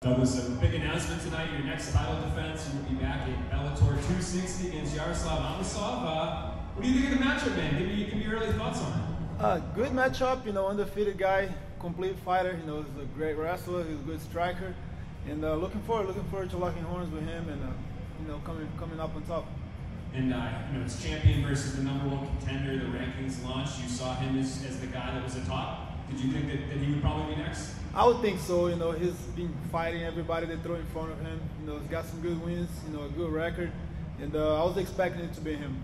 That was a big announcement tonight. Your next title defense, you will be back at Bellator 260 against Yaroslav Amosov. What do you think of the matchup, man? Give me your early thoughts on it. Good matchup, undefeated guy, complete fighter. He's a great wrestler, he's a good striker, and looking forward to locking horns with him and coming up on top. And it's champion versus the #1 contender. The rankings launched. You saw him as the guy that was atop. Did you think that he would probably be next? I would think so. He's been fighting everybody that throw in front of him. He's got some good wins. A good record, and I was expecting it to be him.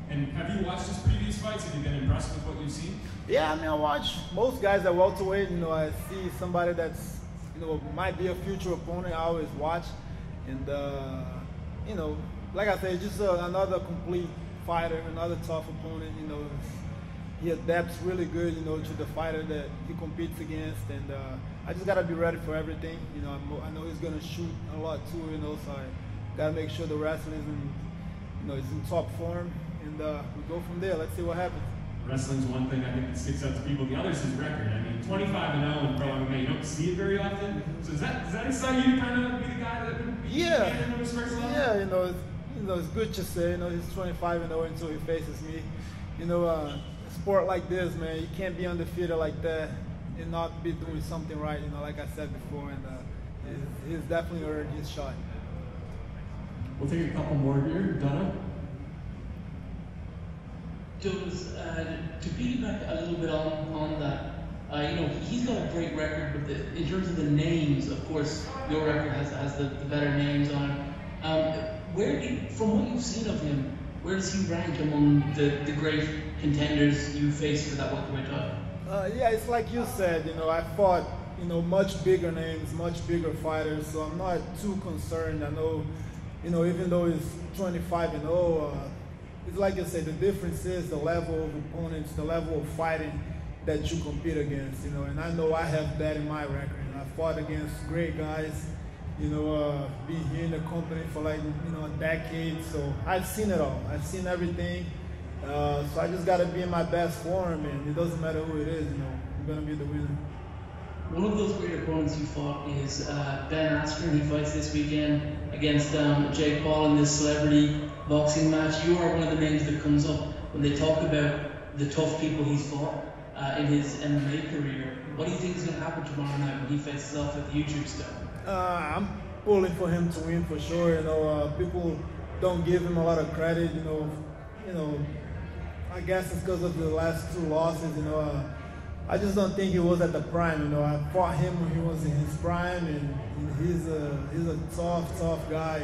And have you watched his previous fights? Have you been impressed with what you've seen? Yeah, I watch most guys at welterweight. I see somebody that's might be a future opponent. I always watch, and like I said, just another complete fighter, another tough opponent. He adapts really good, to the fighter that he competes against, and I just gotta be ready for everything. I know he's gonna shoot a lot too, so I gotta make sure the wrestling is in top form, and we go from there. Let's see what happens. Wrestling's one thing I think that sticks out to people. The other is his record. 25-0 in pro MMA. You don't see it very often. So does that excite you to kind of be the guy that would be in his first level? Yeah, it's good to say. He's 25-0 until he faces me. A sport like this, man, you can't be undefeated like that and not be doing something right. Like I said before, and he's definitely earned his shot. We'll take a couple more here. Donna? Douglas, to piggyback a little bit on that, he's got a great record, but in terms of the names, of course, your record has the better names on it. From what you've seen of him, where does he rank among the great contenders you face for that welterweight title? Yeah, it's like you said, I fought, much bigger names, much bigger fighters, so I'm not too concerned. I know, even though it's 25-0, it's like you said, the difference is the level of opponents, the level of fighting that you compete against, and I know I have that in my record. I fought against great guys, being here in the company for a decade, so I've seen it all. I've seen everything, so I just got to be in my best form, and it doesn't matter who it is, I'm going to be the winner. One of those great opponents you fought is Ben Askren. He fights this weekend against Jake Paul in this celebrity boxing match. You are one of the names that comes up when they talk about the tough people he's fought in his MMA career. What do you think is going to happen tomorrow night when he faces off with the YouTube stuff? I'm pulling for him to win for sure. People don't give him a lot of credit. I guess it's because of the last 2 losses. I just don't think he was at the prime. I fought him when he was in his prime, and he's a tough guy.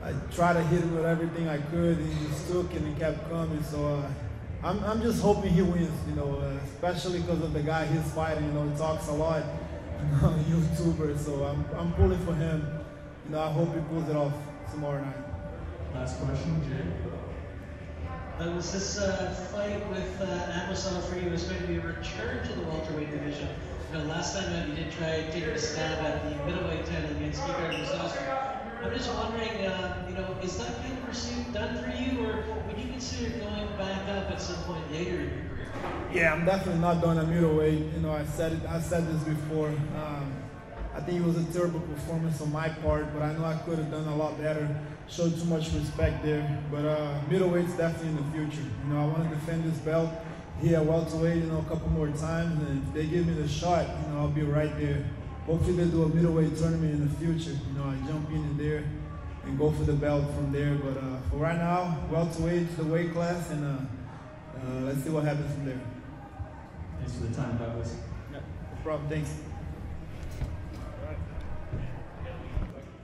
I tried to hit him with everything I could, and he just took it and kept coming. So I'm just hoping he wins. Especially because of the guy he's fighting. He talks a lot. YouTuber, so I'm pulling for him. I hope he pulls it off tomorrow night. Last question, Jay. Was this fight with Amosov for you was going to be a return to the welterweight division? Last time you did try to take a stab at the middleweight title against Yaroslav. I'm just wondering, is that kind of pursuit done for you, or would you consider going back up at some point later in your career? Yeah, I'm definitely not done at middleweight. I said this before. I think it was a terrible performance on my part, but I know I could have done a lot better. Showed too much respect there. But middleweight's definitely in the future. I want to defend this belt here at welterweight, a couple more times, and if they give me the shot, I'll be right there. Hopefully they do a middleweight tournament in the future. I jump in there and go for the belt from there. But for right now, welterweight's the weight class, and let's see what happens from there. Thanks for the time, Douglas. Yeah, no problem. Thanks.